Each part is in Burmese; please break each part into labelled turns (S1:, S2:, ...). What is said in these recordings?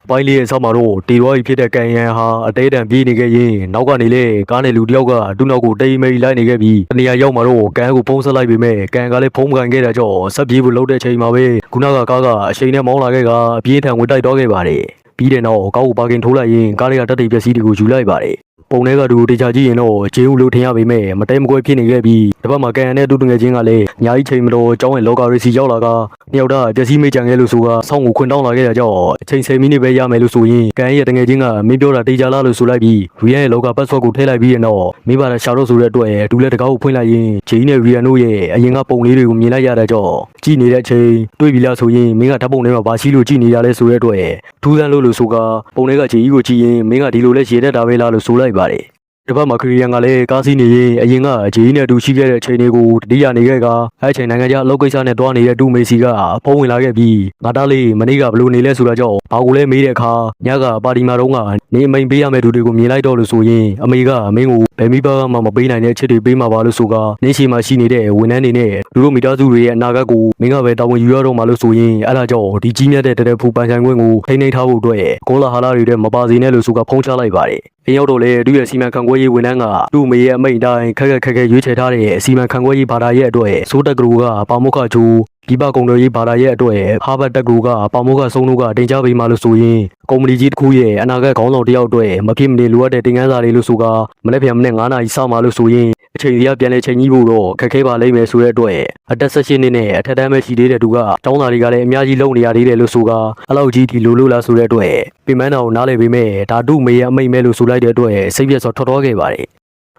S1: ပိုင်းလေးရဲ့ဆောက်မှာတော့တေရွားကြီးဖြစ်တဲ့ကန်ရန်ဟာအသေးတန်ပြေးနေခဲ့ရင်နောက်ကနေလေကားနဲ့လူတယောက်ကသူ့နောက်ကိုတိမ်မိန်လိုက်နေခဲ့ပြီးတနေရာရောက်မှာတော့ကန်ကိုဖုံးဆက်လိုက်ပေမဲ့ကန်ကလည်းဖုံးမကန်ခဲ့တာကြောင့်ဆက်ပြေးဖို့လှုပ်တဲ့ချိန်မှာပဲခုနကကားကအချိန်နဲ့မောင်းလာခဲ့ကအပြေးထန်ဝင်တိုက်တော့ခဲ့ပါတယ်ပြီးတဲ့နောက်ကားကိုပါကင်ထိုးလိုက်ရင်ကားလေးကတက်တိပစ္စည်းတွေကိုယူလိုက်ပါတယ်ပုံထဲကသူတေချာကြည့်ရင်တော့ဂျေဦးလို့ထင်ရပေမဲ့မတဲမကွဲဖြစ်နေခဲ့ပြီးတစ်ပတ်မှာကန်ရန်နဲ့တူတငယ်ချင်းကလည်းညာကြီးချိန်မတော်ကျောင်းရဲ့လောကရေးစီရောက်လာကနှစ်ယောက်တည်းပစ္စည်းမေးကြံခဲ့လို့ဆိုကဆောင်းကိုခွင်တောင်းလာခဲ့တာကြောင့်အချိန်10မိနစ်ပဲရမယ်လို့ဆိုရင်ကန်ရဲ့တငယ်ချင်းကမင်းပြောတာတေချာလားလို့ဆိုလိုက်ပြီးရီယန်ရဲ့လောကပတ်စော့ကိုထည့်လိုက်ပြီးတဲ့နောက်မိဘနဲ့ရှာတော့ဆိုတဲ့အတွက်ဒူလက်တကားကိုဖွင့်လိုက်ရင်ဂျေးနဲ့ရီယန်တို့ရဲ့အရင်ကပုံလေးတွေကိုမြင်လိုက်ရတဲ့ကြောင့်ကြည့်နေတဲ့အချိန်တွေ့ပြီလားဆိုရင်မင်းကဓာတ်ပုံထဲမှာဘာရှိလို့ကြည့်နေရလဲဆိုတဲ့အတွက်ထူးဆန်းလို့ဆိုကပုံထဲကဂျေးကိုကြည့်ရင်မင်းကဒီလိုလဲရေတတ်တာပဲလားလို့ဆိုလိုက်ပါတယ်တစ်ဖက်မှာခရီးရန်ကလည်းကားစီးနေရင်အရင်ကဂျီးနဲ့တူရှိခဲ့တဲ့အချိန်တွေကိုတတိယနေခဲ့ကအဲ့အချိန်နိုင်ငံခြားအလုပ်ကိစ္စနဲ့တွားနေတဲ့တူမေစီကဖုန်းဝင်လာခဲ့ပြီးငါတားလေးမနေ့ကဘလို့နေလဲဆိုတာကြောင့်ဘာကိုလဲမေးတဲ့အခါညကပါတီမာတုန်းကနေအမိန်ပေးရမယ့်သူတွေကိုမြင်လိုက်တော့လို့ဆိုရင်အမေကမင်းကိုဘယ်မိဘမှမပေးနိုင်တဲ့ချစ်တွေပေးမှာပါလို့ဆိုကနင်းရှိမှရှိနေတဲ့ဝန်ထမ်းတွေနဲ့သူတို့မိသားစုတွေရဲ့အနာဂတ်ကိုမင်းကပဲတာဝန်ယူရတော့မှလို့ဆိုရင်အဲ့ဒါကြောင့်ဒီကြီးမြတ်တဲ့တဖူပန်ဆိုင်ခွင့်ကိုထိန်းသိမ်းထားဖို့အတွက်ကောလာဟာလာတွေတဲ့မပါစေနဲ့လို့ဆိုကဖုန်းချလိုက်ပါတယ်အရောက်တော့လေသူ့ရဲ့စီမံခန့်ခွဲရေးဝန်ထမ်းကသူ့မေရဲ့အမိန့်တိုင်းခက်ခက်ရွေးချယ်ထားတဲ့စီမံခန့်ခွဲရေးဘာသာရဲ့အတွက်စိုးတက်ကလူကပါမုခချိုးဒီပကုန်တော်ရေးဘာသာရဲ့အတွက်ဟာဘတ်တက်ကလူကပါမုခဆုံးတို့ကတင်ကြပေးမှလို့ဆိုရင်ကုမ္ပဏီကြီးတစ်ခုရဲ့အနာဂတ်ခေါင်းဆောင်တယောက်အတွက်မဖြစ်မနေလိုအပ်တဲ့တင်ကန်းစာတွေလို့ဆိုကမနေ့ပြန်မနေ့9နာရီစမှလို့ဆိုရင်အချိန်ကြီးပြန်လဲချိန်ကြီးဖို့တော့ခက်ခဲပါလိမ့်မယ်ဆိုတဲ့အတွက်အသက်16နှစ်နဲ့အထက်တန်းပဲရှိသေးတဲ့သူကတောင်းတာတွေကလည်းအများကြီးလုံနေရသေးတယ်လို့ဆိုကအဲ့လောက်ကြီးဒီလိုလို့လားဆိုတဲ့အတွက်ပြင်မန်းတော်နားလေပေမဲ့ဓာတုမေရဲ့အမိတ်မဲလို့ဆိုလိုက်တဲ့အတွက်စိတ်ပြတ်စွာထွက်တော်ခဲ့ပါတယ်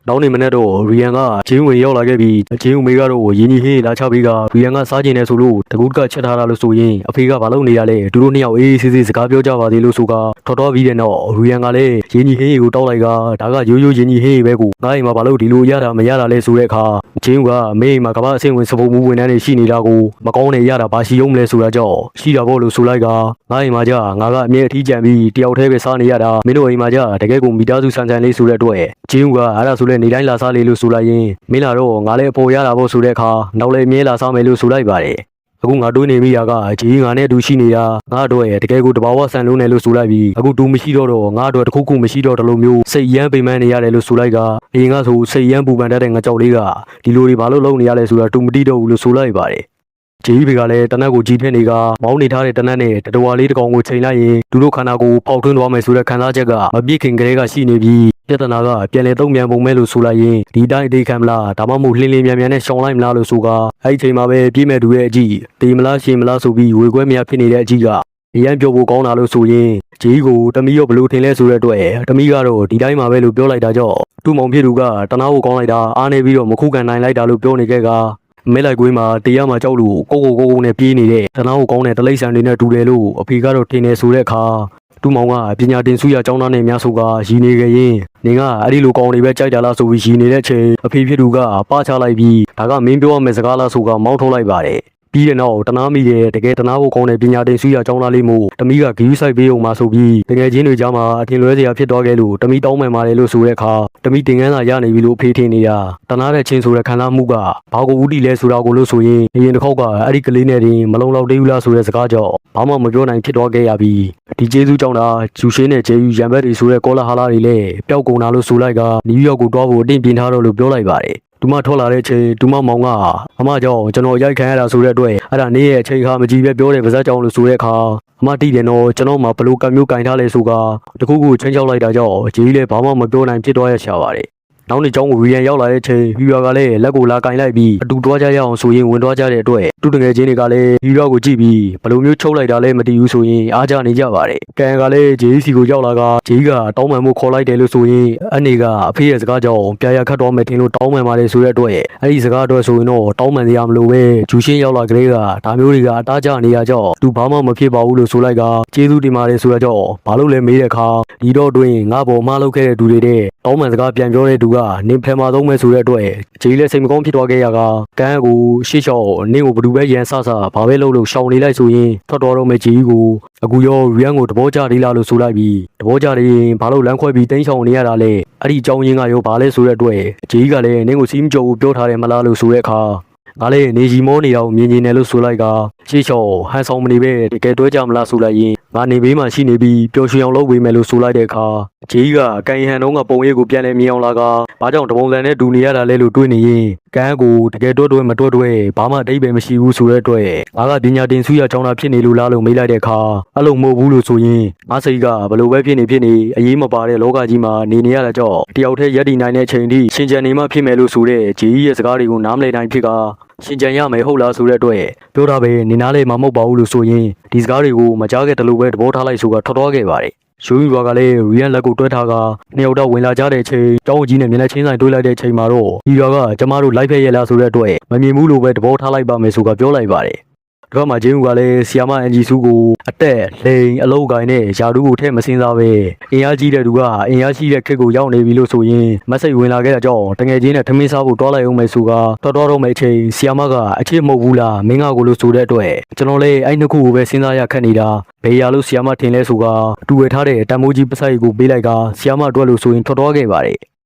S1: နောက်နေမနေ့တော့ရီယန်ကဂျင်းဝင်ရောက်လာခဲ့ပြီးဂျင်းမေကတော့ရင်းကြီးဟေးလာချပြီးကရီယန်ကစားကျင်နေဆိုလို့တကူးကချက်ထားတာလို့ဆိုရင်အဖေကဘာလုပ်နေရလဲသူတို့နှစ်ယောက်အေးအေးဆေးဆေးစကားပြောကြပါသေးလို့ဆိုကထွက်တော်ပြီးတဲ့နောက်ရီယန်ကလည်းရင်းကြီးဟေးကိုတောက်လိုက်ကဒါကရိုးရိုးရင်းကြီးဟေးပဲကိုငါ့အိမ်မှာဘာလို့ဒီလိုရတာမရတာလဲဆိုတဲ့အခါဂျင်းကမင်းအိမ်မှာကမ္ဘာအဆင့်ဝင်စပုံမှုဝင်တန်းတွေရှိနေတာကိုမကောင်းနေရတာဘာရှိအောင်လဲဆိုတာကြောင့်ရှိတာပေါ့လို့ဆိုလိုက်ကငါ့အိမ်မှာကြငါကအမြဲအထီးကျန်ပြီးတယောက်တည်းပဲစားနေရတာမင်းတို့အိမ်မှာကြတကယ်ကိုမိသားစုဆန်ဆန်လေးဆိုတဲ့အတွက်ဂျင်းကအဲ့ဒါဆိုလဲနေတိုင်းလာစားလေလို့ဆိုလိုက်ရင်မင်းလာတော့ငါလည်းအပေါ်ရတာပေါ့ဆိုတဲ့အခါနောက်လည်းမြဲလာစားမယ်လို့ဆိုလိုက်ပါတယ်အခုငါတွေးနေမိတာကဂျီငါနဲ့အတူရှိနေတာငါတို့ရဲ့တကယ်ကိုတဘာဝဆန်လုံးနေလို့ဆိုလိုက်ပြီးအခုတူမရှိတော့ငါတို့တခုခုမရှိတော့တလို့မျိုးစိတ်ရမ်းပိန်ပန်းနေရတယ်လို့ဆိုလိုက်ကအရင်ကဆိုစိတ်ရမ်းပူပန်တတ်တဲ့ငါကြောက်လေးကဒီလိုတွေဘာလို့လုပ်နေရလဲဆိုတာတူမတိတော့ဘူးလို့ဆိုလိုက်ပါတယ်ဂျီဘေကလည်းတနက်ကိုကြီးထက်နေကမောင်းနေထားတဲ့တနက်နဲ့တတော်လေးတကောင်ကိုချိန်လိုက်ရင်သူတို့ခန္ဓာကိုယ်ပေါက်ထွင်းသွားမယ်ဆိုတဲ့ခံစားချက်ကမပြည့်ခင်ကလေးကရှိနေပြီးပြဿနာကပြန်လဲတုံ့ပြန်ပုံမဲ့လို့ဆိုလိုက်ရင်ဒီတိုင်းအသေးခံမလားဒါမှမဟုတ်လှင်းမြန်မြန်နဲ့ရှောင်လိုက်မလားလို့ဆိုကအဲ့ဒီချိန်မှာပဲပြေးမဲ့သူရဲ့အကြည့်တေးမလားရှင်မလားဆိုပြီးဝေခွဲမရဖြစ်နေတဲ့အကြည့်ကအရန်ပြောဖို့ကောင်းတာလို့ဆိုရင်ဂျီကိုတမီးရောဘလို့ထင်လဲဆိုတဲ့အတွက်တမီးကတော့ဒီတိုင်းမှာပဲလို့ပြောလိုက်တာကြောင့်သူ့မောင်ဖြစ်သူကတနာဖို့ကောင်းလိုက်တာအားနေပြီးတော့မခုခံနိုင်လိုက်တာလို့ပြောနေခဲ့ကမဲလိုက်ကွေးမှာတရားမှာကြောက်လို့ကိုနဲ့ပြေးနေတဲ့တနာကိုကောင်းတဲ့တလိษံတွေနဲ့တူတယ်လို့အဖေကတော့ထင်နေဆိုတဲ့အခါသူ့မောင်ကပညာတင်စုရကျောင်းသားနဲ့များဆိုကရည်နေကြရင်နေကအဲ့ဒီလိုကောင်းတွေပဲကြိုက်တာလားဆိုပြီးရည်နေတဲ့အချိန်အဖေဖြစ်သူကပါချလိုက်ပြီးဒါကမင်းပြောရမယ့်စကားလားဆိုကမောင်းထုတ်လိုက်ပါတယ်ပြီးတဲ့နောက်တနာမိရဲ့တကယ်တနာဖို့ကောင်းတဲ့ပညာတင်စုရကျောင်းသားလေးမို့တမီးကဂီယူဆိုင်ပေးအောင်မှာဆိုပြီးတကယ်ချင်းတွေကြားမှာအထင်လွဲစရာဖြစ်သွားခဲ့လို့တမီးတောင်းပန်ပါတယ်လို့ဆိုတဲ့အခါတမီးတင်ကန်းစာရနေပြီလို့ဖေးထင်နေတာတနာတဲ့ချင်းဆိုတဲ့ခံစားမှုကဘာကိုဦးတည်လဲဆိုတာကိုလို့ဆိုရင်အရင်တစ်ခေါက်ကအဲ့ဒီကလေးနဲ့တင်မလုံလောက်သေးဘူးလားဆိုတဲ့စကားကြောင့်ဘာမှမပြောနိုင်ဖြစ်သွားခဲ့ရပြီးဒီကျေးဇူးကြောင့်သာဂျူရှင်းနဲ့ဂျေယူရန်ဘက်တွေဆိုတဲ့ကောလာဟာလာတွေလည်းပျောက်ကုန်တာလို့ဆိုလိုက်ကနယူးယောက်ကိုတွားဖို့အတင်းပြင်ထားတော့လို့ပြောလိုက်ပါတယ်သူမထွက်လာတဲ့အချိန်သူမမောင်ကအမကြောင့်ကျွန်တော်ရိုက်ခံရတာဆိုတဲ့အတွက်အဲ့ဒါနေ့ရဲ့အချိန်ခါမကြည့်ပဲပြောတဲ့ပါဇက်ကြောင့်လို့ဆိုတဲ့အခါအမတိတယ်နော်ကျွန်တော်မှဘလို့ကံမျိုးကင်ထားလဲဆိုကတခုခုချင်းချောက်လိုက်တာကြောင့်ဂျီလည်းဘာမှမပြောနိုင်ဖြစ်သွားရရှာပါတယ်နောက်နေ့ကျောင်းကိုရီယန်ရောက်လာတဲ့အချိန်ဟီရောကလည်းလက်ကိုလာကင်လိုက်ပြီးအတူတွားကြရအောင်ဆိုရင်ဝင်တွားကြတဲ့အတွက်သူတငယ်ချင်းတွေကလည်းဟီရောကိုကြည့်ပြီးဘလို့မျိုးချုပ်လိုက်တာလဲမသိဘူးဆိုရင်အားကြနေကြပါတယ်ကန်ကလည်းဂျေစီကိုရောက်လာကဂျေကတောင်းပန်မှုခေါ်လိုက်တယ်လို့ဆိုရင်အနေကအဖေရဲ့စကားကြောင့်ပြာရခတ်တော်မယ်ထင်လို့တောင်းပန်ပါတယ်ဆိုတဲ့အတွက်အဲ့ဒီစကားအတွက်ဆိုရင်တော့တောင်းပန်စရာမလိုပဲဂျူရှင်းရောက်လာကလေးကဒါမျိုးတွေကအတားကြနေရကြောင့်သူဘာမှမဖြစ်ပါဘူးလို့ဆိုလိုက်ကကျေးဇူးတင်ပါတယ်ဆိုရကြောင့်ဘာလို့လဲမေးတဲ့အခါဒီတော့တွင်ငါ့ဘောမှားလုပ်ခဲ့တဲ့သူတွေတဲ့တောင်းပန်စကားပြန်ပြောတဲ့သူကနင်ဖယ်မှာသုံးမဲ့ဆိုတဲ့အတွက်ဂျီလည်းစိတ်မကောင်းဖြစ်သွားခဲ့ရကကန်ကိုရှေ့လျှော့နင့်ကိုဘယ်သူပဲရန်ဆဆဘာပဲလုပ်လို့ရှောင်နေလိုက်ဆိုရင်ထွက်တော်တော့မဲ့ဂျီကိုအခုရောရီယန်ကိုတဘောကြသေးလားလို့ဆိုလိုက်ပြီးတဘောကြသေးရင်ဘာလို့လမ်းခွဲပြီးတင်းချောင်နေရတာလဲအဲ့ဒီအကြောင်းရင်းကရောဘာလဲဆိုတဲ့အတွက်ဂျီကလည်းနင့်ကိုစီးမကြော်ဘူးပြောထားတယ်မလားလို့ဆိုတဲ့အခါ ငါလည်းနေကြီးမောနေတော့မြင်နေတယ်လို့ဆိုလိုက်ကရှေ့ချော်ဟန်ဆောင်မနေပဲတကယ်တွဲကြမလားဆိုလိုက်ရင်ငါနေဘေးမှာရှိနေပြီးပျော်ရွှင်အောင်လုပ်ပေးမယ်လို့ဆိုလိုက်တဲ့အခါဂျေးကကန်ဟန်တော့ကပုံရိပ်ကိုပြန်လဲမြင်အောင်လာကဘာကြောင့်တပုံစံနဲ့ဒူနေရတာလဲလို့တွေးနေရင်ကန်ကိုတကယ်တွဲမတွဲဘာမှအတိတ်ပဲမရှိဘူးဆိုတဲ့အတွက်ငါကပညာတင်စုရကြောင်းတာဖြစ်နေလို့လားလို့မေးလိုက်တဲ့အခါအဲ့လိုမဟုတ်ဘူးလို့ဆိုရင်ငါစိတ်ကဘလို့ပဲဖြစ်နေအရေးမပါတဲ့လောကကြီးမှာနေရတာကြောင့်တယောက်တည်းရက်တည်နိုင်တဲ့အချိန်ထိရှင်ကျန်နေမှဖြစ်မယ်လို့ဆိုတဲ့ဂျေးရဲ့စကားတွေကိုနားမလည်နိုင်ဖြစ်ကရှင်ကျန်ရမယ်ဟုတ်လားဆိုတဲ့အတွက်ပြောတာပဲနေနားလေမှာမဟုတ်ပါဘူးလို့ဆိုရင်ဒီစကားတွေကိုမကြားခဲ့တယ်လို့ပဲသဘောထားလိုက်ဆိုကထွက်သွားခဲ့ပါတယ်ယူရီဘွားကလည်းရီယန်လက်ကိုတွဲထားကနှစ်ယောက်တော့ဝင်လာကြတဲ့အချိန်ကျောင်းကြီးနဲ့မျက်နှာချင်းဆိုင်တွေးလိုက်တဲ့အချိန်မှာတော့ဒီရွာကကျမတို့လိုက်ဖက်ရလားဆိုတဲ့အတွက်မမြင်ဘူးလို့ပဲသဘောထားလိုက်ပါမယ်ဆိုကပြောလိုက်ပါတယ်ဒီဘက်မှာဂျင်းဦးကလည်းဆီယာမအန်ဂျီစုကိုအတက်လိန်အလောက်ကိုင်းနဲ့ယာဒူးကိုထည့်မစင်းစားပဲအင်အားကြီးတဲ့သူကအင်အားရှိတဲ့ခက်ကိုရောက်နေပြီလို့ဆိုရင်မဆိတ်ဝင်လာခဲ့တဲ့ကြောင့်တငယ်ချင်းနဲ့ထမင်းစားဖို့တွားလိုက်အောင်မယ်ဆိုကတော်တော့မယ်အချိန်ဆီယာမကအချစ်မဟုတ်ဘူးလားမင်းကကိုလို့ဆိုတဲ့အတွက်ကျွန်တော်လည်းအဲ့နှစ်ခုကိုပဲစဉ်းစားရခက်နေတာဘေးရလို့ဆီယာမထင်လဲဆိုကတူဝယ်ထားတဲ့တန်မိုးကြီးပစိုက်ကိုပေးလိုက်ကဆီယာမအတွက်လို့ဆိုရင်ထွက်သွားခဲ့ပါတယ်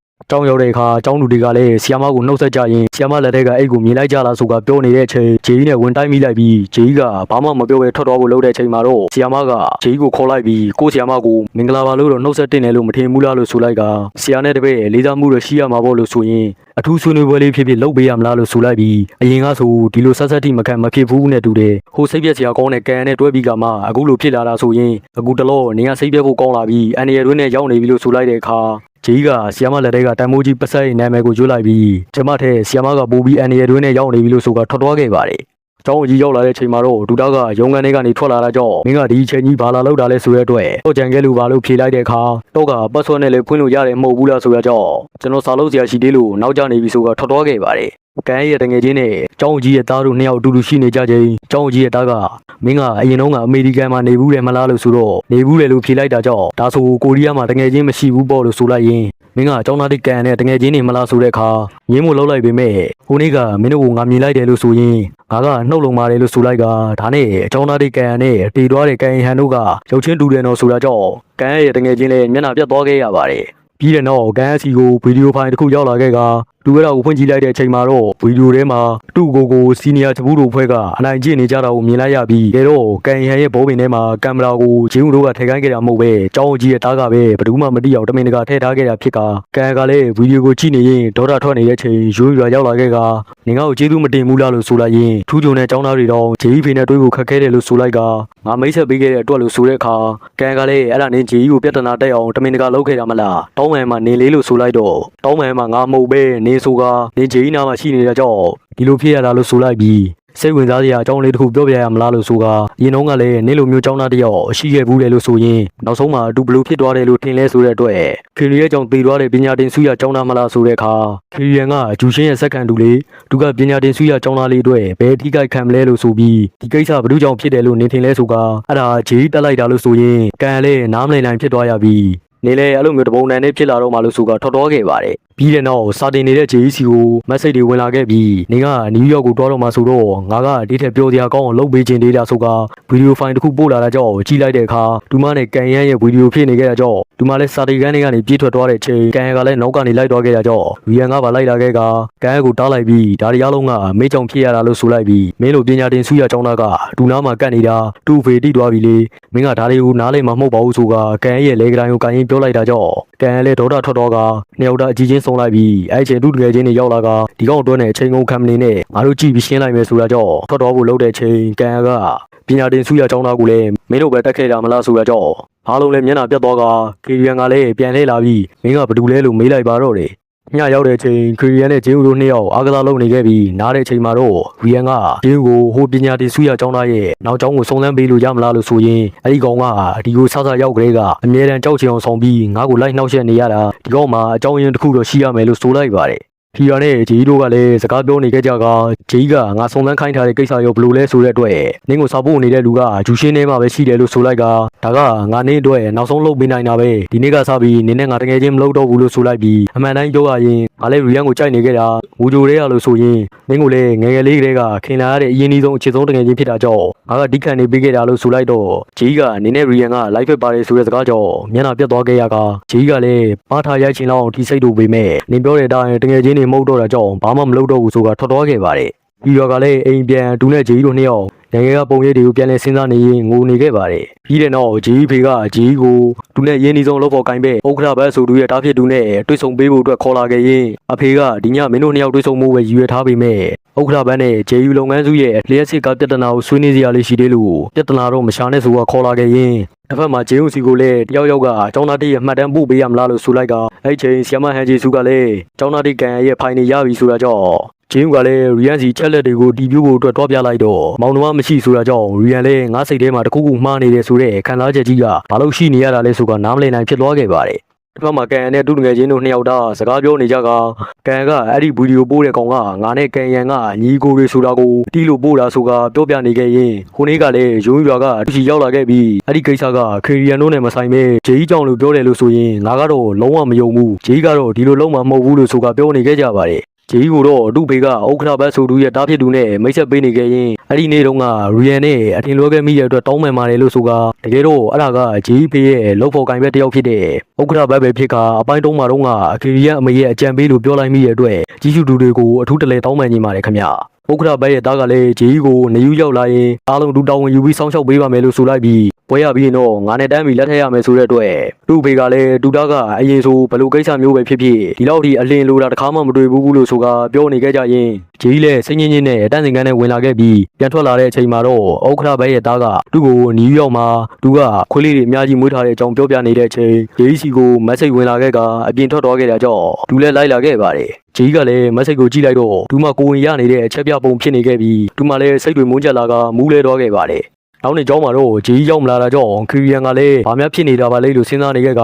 S1: ကျောင်းရောက်တဲ့အခါကျောင်းသူတွေကလည်းဆီယာမကိုနှုတ်ဆက်ကြရင်ဆီယာမလက်ထက်ကအိတ်ကိုမြင်လိုက်ကြလားဆိုကပြောနေတဲ့အချိန်ဂျေကြီးနဲ့ဝင်တိုင်းမိလိုက်ပြီးဂျေကြီးကဘာမှမပြောဘဲထွက်သွားဖို့လုပ်တဲ့အချိန်မှာတော့ဆီယာမကဂျေကြီးကိုခေါ်လိုက်ပြီးကိုဆီယာမကိုမင်္ဂလာပါလို့တော့နှုတ်ဆက်တင်တယ်လို့မထင်ဘူးလားလို့ဆိုလိုက်ကဆီယာနဲ့တပည့်လေးစားမှုတော့ရှိရမှာပေါ့လို့ဆိုရင်အထူးဆွေးနွေးပွဲလေးဖြစ်လုပ်ပေးရမလားလို့ဆိုလိုက်ပြီးအရင်ကဆိုဒီလိုဆက်တိမခံမဖြစ်ဘူးနဲ့တူတယ်ဟိုစိတ်ပြက်စရာကောင်းတဲ့ကန်နဲ့တွဲပြီးကမှအခုလိုဖြစ်လာတာဆိုရင်အခုတလောနေကစိတ်ပြက်ဖို့ကောင်းလာပြီးအန်ရယ်တွင်းနဲ့ရောက်နေပြီလို့ဆိုလိုက်တဲ့အခါဂျီကဆီယာမလက်ထဲကတန်မိုးကြီးပစိုက်နာမည်ကိုရွတ်လိုက်ပြီးကျမထဲဆီယာမကပိုးပြီးအန်ရယ်တွင်းနဲ့ရောက်နေပြီလို့ဆိုကထွက်သွားခဲ့ပါတယ်။ကျောင်းကြီးရောက်လာတဲ့အချိန်မှာတော့ဒူတာကရုံကန်ထဲကနေထွက်လာတာကြောင့်မင်းကဒီအချိန်ကြီးဘာလာလောက်တာလဲဆိုတဲ့အတွက်တော့ကြံခဲ့လို့ဘာလို့ဖြေလိုက်တဲ့အခါတော့ကပတ်ဆွဲနဲ့လည်းဖွင့်လို့ရတယ်မဟုတ်ဘူးလားဆိုရကြောင့်ကျွန်တော်စာလုပ်စရာရှိသေးလို့နောက်ကျနေပြီဆိုကထွက်သွားခဲ့ပါတယ်။ကန်ရဲ့တငယ်ချင်းနဲ့ကျောင်းကြီးရဲ့သားတို့နှစ်ယောက်အတူတူရှိနေကြချိန်ကျောင်းကြီးရဲ့သားကမင်းကအရင်တုန်းကအမေရိကန်မှာနေဘူးတယ်မလားလို့ဆိုတော့နေဘူးတယ်လို့ဖြေလိုက်တာကြောင့်ဒါဆိုကိုရီးယားမှာတငယ်ချင်းမရှိဘူးပေါ့လို့ဆိုလိုက်ရင်မင်းကကျောင်းသားတိကန်နဲ့တငယ်ချင်းနေမလားဆိုတဲ့အခါငင်းမို့လောက်လိုက်ပေမဲ့ဟိုနေ့ကမင်းတို့ကငါမြင်လိုက်တယ်လို့ဆိုရင်ငါကနှုတ်လုံပါတယ်လို့ဆိုလိုက်ကဒါနဲ့ကျောင်းသားတိကန်နဲ့တီးသွားတဲ့ကန်ဟန်တို့ကရုပ်ချင်းတူတယ်နော်ဆိုတာကြောင့်ကန်ရဲ့တငယ်ချင်းလည်းမျက်နှာပြတ်သွားခဲ့ရပါတယ်ပြီးတဲ့နောက်ကန်အစီကိုဗီဒီယိုဖိုင်တစ်ခုရောက်လာခဲ့ကသူကကိုဖွင့်ကြည့်လိုက်တဲ့အချိန်မှာတော့ဗီဒီယိုထဲမှာသူ့ကိုစီနီယာချပူးတို့ဖွဲ့ကအနိုင်ကျင့်နေကြတာကိုမြင်လိုက်ရပြီးဒါတော့ကန်ဟန်ရဲ့ဘောပင်ထဲမှာကင်မရာကိုဂျင်းဦးတို့ကထည့်ခိုင်းခဲ့တာမဟုတ်ပဲကျောင်းကြီးရဲ့တားကပဲဘယ်သူမှမသိအောင်တမင်တကာထည့်ထားခဲ့တာဖြစ်ကကန်ကလည်းဗီဒီယိုကိုကြည့်နေရင်ဒေါတာထွက်နေတဲ့အချိန်ရိုးရွာရောက်လာခဲ့ကနင်ကကိုကျေးဇူးမတင်ဘူးလားလို့ဆိုလိုက်ရင်ထူးချုံတဲ့ကျောင်းသားတွေတော့ဂျေကြီးဖေနဲ့တွေးဖို့ခက်ခဲတယ်လို့ဆိုလိုက်ကငါမိတ်ဆက်ပေးခဲ့တဲ့အတွက်လို့ဆိုတဲ့အခါကန်ကလည်းအဲ့ဒါနင်ဂျေကြီးကိုပြဿနာတက်အောင်တမင်တကာလုပ်ခဲ့တာမလားတောင်းမှန်မှာနေလေးလို့ဆိုလိုက်တော့တောင်းမှန်မှာငါမဟုတ်ပဲနေဆိုကနင်ဂျေကြီးနာမှာရှိနေတဲ့ကြောင့်ဒီလိုဖြစ်ရတာလို့ဆိုလိုက်ပြီးစိတ်ဝင်စားစရာအကြောင်းလေးတစ်ခုပြောပြရမလားလို့ဆိုကအရင်တုန်းကလည်းနင်းလိုမျိုးចောင်းသားတယောက်ရှိခဲ့ဘူးတယ်လို့ဆိုရင်နောက်ဆုံးမှာအတူဘလို့ဖြစ်သွားတယ်လို့ထင်လဲဆိုတဲ့အတွက်ခီရီရဲ့ကြောင့်တည်သွားတဲ့ပညာတင်စုရចောင်းသားမလားဆိုတဲ့အခါခီရီယန်ကဂျူရှင်းရဲ့စက္ကန့်တူလေးသူကပညာတင်စုရចောင်းသားလေးအတွက်ဘယ်ထိခိုက်ခံမလဲလို့ဆိုပြီးဒီကိစ္စဘယ်သူကြောင့်ဖြစ်တယ်လို့နင်းထင်လဲဆိုကအဲ့ဒါဂျေးတက်လိုက်တာလို့ဆိုရင်ကန်လည်းနားမလည်နိုင်ဖြစ်သွားရပြီးနေလေအဲ့လိုမျိုးတပုံတန်နဲ့ဖြစ်လာတော့မှလို့ဆိုကထွက်တော့ခဲ့ပါတယ်ပြီးတဲ့နောက်စာတင်နေတဲ့ JEC ကိုမက်ဆေ့တွေဝင်လာခဲ့ပြီးနေကနယူးယောက်ကိုတွားတော့မှဆိုတော့ငါကဒီထက်ပြောစရာကောင်းအောင်လုပ်ပေးခြင်းသေးတာဆိုကဗီဒီယိုဖိုင်တစ်ခုပို့လာတာကြောင့်ကြည့်လိုက်တဲ့အခါသူမနဲ့ကန်ရန်ရဲ့ဗီဒီယိုဖြစ်နေခဲ့တာကြောင့်သူမလည်းစာတီကန်တွေကနေပြေးထွက်သွားတဲ့အချိန်ကန်ရန်ကလည်းနောက်ကနေလိုက်သွားခဲ့တာကြောင့်ရီယန်ကပါလိုက်လာခဲ့ကကန်ရန်ကိုတားလိုက်ပြီးဒါတွေအားလုံးကမေးကြောင်ဖြစ်ရတာလို့ဆိုလိုက်ပြီးမင်းတို့ပညာတင်စုရចောင်းသားကဒူနာမှာကတ်နေတာသူ့ဖေတိသွားပြီလေမင်းကဒါတွေကိုနားလည်မှာမဟုတ်ပါဘူးဆိုကကန်ရန်ရဲ့လေကတိုင်းကိုကန်ရင်ပြောလိုက်တာကြောင့်ကန်ရန်လည်းဒေါတာထွက်တော့ကနှစ်ယောက်တအကြီးချင်းဆုံးလိုက်ပြီးအဲ့ချိန်သူ့တကယ်ချင်းတွေရောက်လာကဒီကောင်အတွင်းနဲ့အချိန်ကုန်ခံမနေနဲ့ငါတို့ကြည့်ပြီးရှင်းလိုက်မယ်ဆိုတာကြောင့်ထွက်တော့ဖို့လုပ်တဲ့ချိန်ကန်ကပညာတင်စုရចောင်းသားကိုလည်းမင်းတို့ပဲတက်ခဲ့တာမလားဆိုတာကြောင့်အားလုံးလည်းမျက်နှာပြတ်သွားကခီရီယန်ကလည်းပြန်လှည့်လာပြီးမင်းကဘာတူလဲလို့မေးလိုက်ပါတော့တယ်ညရောက်တဲ့ချိန်ခီရီယန်နဲ့ဂျင်းဦးတို့နှစ်ယောက်အားကစားလုပ်နေခဲ့ပြီးနားတဲ့ချိန်မှာတော့ရီယန်ကဂျင်းဦးကိုဟိုပညာတင်စုရចောင်းသားရဲ့နောက်ကျောင်းကိုစုံစမ်းပေးလို့ရမလားလို့ဆိုရင်အဲ့ဒီကောင်ကဒီကိုဆဆရောက်ကြတဲ့ကအမြဲတမ်းကြောက်ချင်အောင်ဆောင်ပြီးငါ့ကိုလိုက်နှောက်ယှက်နေရတာဒီကောင်မှာအကြောင်းရင်းတစ်ခုတော့ရှိရမယ်လို့ဆိုလိုက်ပါတယ်ခီယာနဲ့ဂျီတို့ကလည်းစကားပြောနေကြကြကဂျီကငါစုံစမ်းခိုင်းထားတဲ့ကိစ္စရောဘလို့လဲဆိုတဲ့အတွက်နင်းကိုစာပို့နေတဲ့လူကဂျူရှင်းထဲမှာပဲရှိတယ်လို့ဆိုလိုက်ကဒါကငါနင်းအတွက်နောက်ဆုံးလုပ်ပေးနိုင်တာပဲဒီနေ့ကစပြီးနင်းနဲ့ငါတကယ်ချင်းမလုပ်တော့ဘူးလို့ဆိုလိုက်ပြီးအမှန်တိုင်းပြောရရင်ငါလည်းရီယန်ကိုကြိုက်နေခဲ့တာဝူဂျိုရဲရလို့ဆိုရင်နင်းကိုလည်းငယ်ငယ်လေးကတည်းကခင်လာရတဲ့အရင်အနည်းဆုံးအခြေဆုံးတကယ်ချင်းဖြစ်တာကြောင့်ငါကဒီခံနေပေးခဲ့တာလို့ဆိုလိုက်တော့ဂျီကနင်းနဲ့ရီယန်ကလိုက်ဖက်ပါတယ်ဆိုတဲ့စကားကြောင့်မျက်နှာပြတ်သွားခဲ့ရကဂျီကလည်းပါထားရိုက်ချင်လောက်ဒီစိတ်တို့ပေမဲ့နင်းပြောတဲ့အတိုင်းတကယ်ချင်းနေမဟုတ်တော့ကြောင့်ဘာမှမလုပ်တော့ဘူးဆိုတာထွက်သွားခဲ့ပါတယ် ဒီရွာကလည်းအိမ်ပြန်ဒူနဲ့ဂျီတို့နှစ်ယောက်နိုင်ငံကပုံရိပ်တွေကိုပြန်လည်စဉ်းစားနေရင်ငိုနေခဲ့ပါတယ်ပြီးတဲ့နောက်ဂျီဖေကဂျီကိုဒူနဲ့ရင်းနှီးဆုံးလောက်ဖို့ကိုင်းပဲဥက္ကဋ္ဌဘတ်ဆိုသူရဲ့တားဖြစ်ဒူနဲ့တွေ့ဆုံပေးဖို့အတွက်ခေါ်လာခဲ့ရင်အဖေကဒီညမင်းတို့နှစ်ယောက်တွေ့ဆုံမှုပဲရည်ရွယ်ထားပေမဲ့ဥက္ကဋ္ဌဘတ်နဲ့ဂျေယူလုပ်ငန်းစုရဲ့လျှက်စစ်ကပြဿနာကိုဆွေးနွေးစရာလေးရှိသေးလို့ပြဿနာတော့မရှာနဲ့ဆိုတော့ခေါ်လာခဲ့ရင်တစ်ဖက်မှာဂျေယူစီကိုလည်းတယောက်ယောက်ကကျောင်းသားတိရဲ့မှတ်တမ်းပို့ပေးရမလားလို့ဆိုလိုက်ကအဲ့ချိန်ဆီယမဟန်ဂျီစုကလည်းကျောင်းသားတိကန်ရဲ့ဖိုင်နေရပြီဆိုတာကြောင့်ဂျင်းကလည်းရီယန်စီချက်လက်တွေကိုတီးပြို့ဖို့အတွက်တွားပြလိုက်တော့မောင်နှမမရှိဆိုတာကြောင့်ရီယန်လည်းငါးစိတ်ထဲမှာတခုခုမှားနေတယ်ဆိုတဲ့ခံစားချက်ကြီးကဘာလို့ရှိနေရတာလဲဆိုကနားမလည်နိုင်ဖြစ်သွားခဲ့ပါတယ်ဒီဘက်မှာကန်နဲ့တူငယ်ချင်းတို့နှစ်ယောက်သားစကားပြောနေကြကကန်ကအဲ့ဒီဗီဒီယိုပို့တဲ့ကောင်ကငါနဲ့ကန်ရန်ကညီကိုတွေဆိုတာကိုတီးလို့ပို့တာဆိုကပြောပြနေခဲ့ရင်ခုနေ့ကလည်းရုံးရွာကသူချီရောက်လာခဲ့ပြီးအဲ့ဒီကိစ္စကခေရီယန်တို့နဲ့မဆိုင်ပဲဂျေးကြောင့်လို့ပြောတယ်လို့ဆိုရင်ငါကတော့လုံးဝမယုံဘူးဂျေးကတော့ဒီလိုလုံးဝမဟုတ်ဘူးလို့ဆိုကပြောနေခဲ့ကြပါတယ်ဂျီကိုတော့အတုဖေကဥက္ကဋ္ဌဘတ်ဆိုသူရဲ့တားဖြစ်သူနဲ့မိတ်ဆက်ပေးနေခဲ့ရင်အဲ့ဒီနေ့တုန်းကရီယန်နဲ့အထင်လွဲခဲ့မိတဲ့အတွက်တောင်းပန်ပါတယ်လို့ဆိုကတကယ်တော့အဲ့ဒါကဂျီဖေရဲ့လောက်ဖို့ကင်ပဲတယောက်ဖြစ်တဲ့ဥက္ကဋ္ဌဘတ်ပဲဖြစ်ကအပိုင်းတုံးမှာတုန်းကအခေရီယန်အမေရဲ့အကြံပေးလို့ပြောလိုက်မိတဲ့အတွက်ကြီးစုသူတွေကိုအထူးတလဲတောင်းပန်နေပါတယ်ခင်ဗျာဥက္ကဋ္ဌဘတ်ရဲ့တားကလည်းဂျီကိုနေယူရောက်လာရင်အားလုံးသူတောင်းဝင်ယူပြီးစောင့်ရှောက်ပေးပါမယ်လို့ဆိုလိုက်ပြီးပွဲရပြီးတော့ငါနဲ့တန်းပြီးလက်ထက်ရမယ်ဆိုတဲ့အတွက်သူ့ဖေကလည်းတူတာကအရင်ဆိုဘယ်လိုကိစ္စမျိုးပဲဖြစ်ဖြစ်ဒီလောက်ထိအလင်းလိုတာတစ်ခါမှမတွေ့ဘူးလို့ဆိုကပြောနေခဲ့ကြရင်ဂျီလည်းစိတ်ညစ်ညစ်နဲ့တန်းစင်ကန်းနဲ့ဝင်လာခဲ့ပြီးပြန်ထွက်လာတဲ့အချိန်မှာတော့ဥက္ကဋ္ဌဘတ်ရဲ့တားကသူ့ကိုနယူးယောက်မှာသူကခွေးလေးတွေအများကြီးမွေးထားတဲ့အကြောင်းပြောပြနေတဲ့အချိန်ဂျီစီကိုမက်ဆေ့ဝင်လာခဲ့ကအပြင်ထွက်သွားခဲ့တာကြောင့်သူလည်းလိုက်လာခဲ့ပါတယ်ဂျီကလည်းမက်ဆေ့ကိုကြည့်လိုက်တော့သူမှကိုဝင်ရနေတဲ့အချက်ပြပုံဖြစ်နေခဲ့ပြီးသူမှလည်းစိတ်တွေမုန်းကြလာကမူးလဲသွားခဲ့ပါတယ်နောက်နေ့ကျောင်းမှာတော့ဂျီရောက်မလာတာကြောင့်ခရီးယန်ကလည်းဘာများဖြစ်နေတာပါလဲလို့စဉ်းစားနေခဲ့က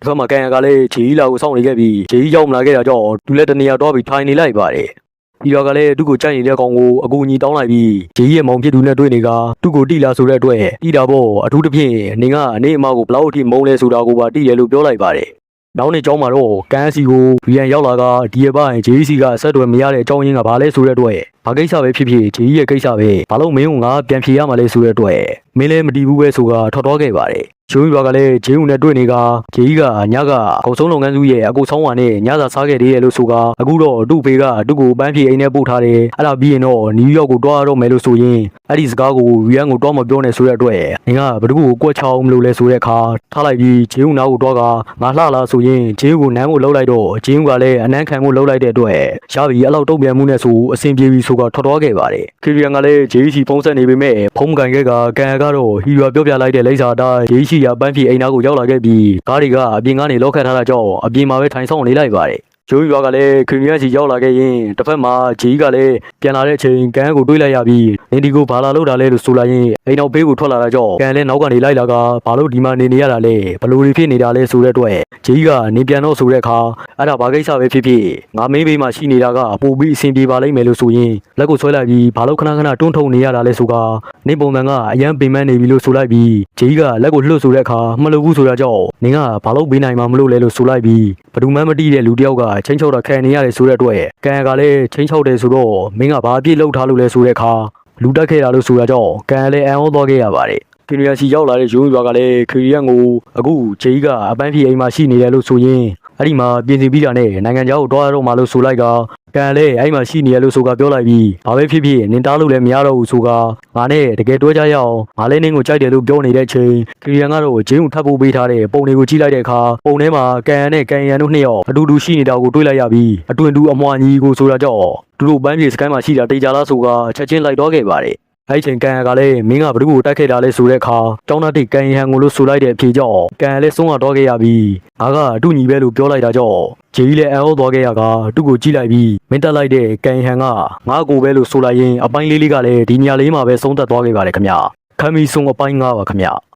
S1: ဒီဘက်မှာကန်ရကလည်းဂျီလာကိုစောင့်နေခဲ့ပြီးဂျီရောက်မလာခဲ့တာကြောင့်သူလည်းတနေရာတော့ပြီးထိုင်နေလိုက်ပါတယ်ဒီတော့ကလည်းသူ့ကိုကြိုက်နေတဲ့ကောင်ကိုအကူအညီတောင်းလိုက်ပြီးဂျီရဲ့မောင်ဖြစ်သူနဲ့တွေ့နေကသူ့ကိုတိလာဆိုတဲ့အတွက်တိတာပေါ့အထူးသဖြင့်နေကအအမကိုဘလောက်အထိမုန်းလဲဆိုတာကိုပါတိတယ်လို့ပြောလိုက်ပါတယ်နောက်နေ့ကျောင်းမှာတော့ကန်စီကိုရီယန်ရောက်လာကဒီရပိုင်းဂျီစီကအဆက်အသွယ်မရတဲ့အကြောင်းရင်းကဘာလဲဆိုတဲ့အတွက်ဘာကိစ္စပဲဖြစ်ဖြစ်ဂျီရဲ့ကိစ္စပဲဘာလို့မင်းကငါပြန်ဖြေရမှာလဲဆိုတဲ့အတွက်မင်းလည်းမတီးဘူးပဲဆိုကထွက်သွားခဲ့ပါတယ်ဂျိုးရွာကလည်းဂျေးဦးနဲ့တွေ့နေကဂျေးကညကကုံဆုံးလုပ်ငန်းစုရဲ့အကူဆောင်ဝါနဲ့ညစာစားခဲ့သေးတယ်လို့ဆိုကအခုတော့သူ့ဖေကသူ့ကိုပန်းဖြေအိမ်နဲ့ပို့ထားတယ်အဲ့ဒါပြီးရင်တော့နယူးယောက်ကိုတွားရတော့မယ်လို့ဆိုရင်အဲ့ဒီစကားကိုရီယန်ကိုတွားမပြောနဲ့ဆိုတဲ့အတွက်ငင်ကဘယ်သူ့ကိုကွက်ချအောင်မလို့လဲဆိုတဲ့အခါထားလိုက်ပြီးဂျေးဦးနားကိုတွားကငါလှလာဆိုရင်ဂျေးဦးကိုနန်းကိုလှုပ်လိုက်တော့ဂျေးဦးကလည်းအနမ်းခံကိုလှုပ်လိုက်တဲ့အတွက်ရပြီအဲ့လောက်တုံ့ပြန်မှုနဲ့ဆိုအဆင်ပြေပြီဆိုကထွက်သွားခဲ့ပါတယ်ခီရီယန်ကလည်းဂျေးစီဖုံးဆက်နေပေမဲ့ဖုံးကန်ခဲ့ကကန်ရကတော့ဟီရွာပြောပြလိုက်တဲ့လိမ့်စာအတိုင်းဂျေးစီကပန်းဖြေအိမ်နာကိုရောက်လာခဲ့ပြီးကားတွေကအပြင်ကနေလောက်ခတ်ထားတာကြောင့်အပြင်မှာပဲထိုင်ဆောင်နေလိုက်ပါတယ်ဂျိုးရွာကလည်းခရီးရစီရောက်လာခဲ့ရင်တစ်ဖက်မှာဂျီကလည်းပြန်လာတဲ့အချိန်ကန်ကိုတွေးလိုက်ရပြီးအင်ဒီကိုဘာလာလောက်တာလဲလို့ဆိုလိုက်ရင်အိမ်နောက်ဘေးကိုထွက်လာတာကြောင့်ကန်လည်းနောက်ကနေလိုက်လာကဘာလို့ဒီမှာနေနေရတာလဲဘလို့တွေဖြစ်နေတာလဲဆိုတဲ့အတွက်ဂျီကနေပြန်တော့ဆိုတဲ့အခါအဲ့ဒါဘာကိစ္စပဲဖြစ်ဖြစ်ငါမင်းဘေးမှာရှိနေတာကပို့ပြီးအဆင်ပြေပါလိမ့်မယ်လို့ဆိုရင်လက်ကိုဆွဲလိုက်ပြီးဘာလို့ခဏခဏတွန်းထုံနေရတာလဲဆိုကနေပုံစံကအရန်ပင်ပန်းနေပြီလို့ဆိုလိုက်ပြီးဂျီကလက်ကိုလှုပ်ဆိုတဲ့အခါမလုပ်ဘူးဆိုတာကြောင့်နင်ကဘာလို့ပေးနိုင်မှာမလို့လဲလို့ဆိုလိုက်ပြီးဘယ်သူမှမသိတဲ့လူတစ်ယောက်ကချင်းချောက်တာခံနေရတယ်ဆိုတဲ့အတွက်ကန်ကလည်းချင်းချောက်တယ်ဆိုတော့မင်းကဘာအပြစ်လုပ်ထားလို့လဲဆိုတဲ့အခါလူတက်ခဲ့တာလို့ဆိုတာကြောင့်ကန်လည်းအံ့ဩသွားခဲ့ရပါတယ်ခရီးရန်စီရောက်လာတဲ့ရုံးရွာကလည်းခရီးရန်ကိုအခုဂျေးကအပန်းဖြေအိမ်မှာရှိနေတယ်လို့ဆိုရင်အဲ့ဒီမှာပြင်ဆင်ပြီးတာနဲ့နိုင်ငံခြားကိုတွားရတော့မှလို့ဆိုလိုက်ကကန်လည်းအဲ့မှာရှိနေရလို့ဆိုကပြောလိုက်ပြီးဘာပဲဖြစ်ဖြစ်နင်တားလို့လည်းမရတော့ဘူးဆိုကငါနဲ့တကယ်တွဲကြရအောင်ငါလည်းနင်းကိုကြိုက်တယ်လို့ပြောနေတဲ့ချိန်ခရီးရန်ကတော့ဂျင်းကိုထပ်ဖို့ပေးထားတဲ့ပုံတွေကိုကြည့်လိုက်တဲ့အခါပုံထဲမှာကန်နဲ့ကန်ရန်တို့နှစ်ယောက်အတူတူရှိနေတာကိုတွေ့လိုက်ရပြီးအတွင်တူအမွှာညီကိုဆိုတာကြောင့်သူတို့ပန်းပြေစကိုင်းမှာရှိတာတေချာလားဆိုကချက်ချင်းလိုက်တော့ခဲ့ပါတယ်အဲ့ချိန်ကန်ကလည်းမင်းကဘ누구ကိုတိုက်ခဲ့တာလဲဆိုတဲ့အခါကျောင်းသားတိတ်ကန်ရဟန်ကိုလို့ဆိုလိုက်တဲ့အဖြေကြောင့်ကန်လည်းဆုံးတော့ခဲ့ရပြီးငါကအတူညီပဲလို့ပြောလိုက်တာကြောင့်ဂျီလည်းအံ့ဩသွားခဲ့ရကသူ့ကိုကြည့်လိုက်ပြီးမင်းတက်လိုက်တဲ့ကန်ရဟန်ကငါကိုပဲလို့ဆိုလိုက်ရင်အပိုင်းလေးကလည်းဒီညလေးမှာပဲဆုံးသက်သွားခဲ့ပါတယ်ခင်ဗျာခမီဆုံးအပိုင်း9ပါခင်ဗျာ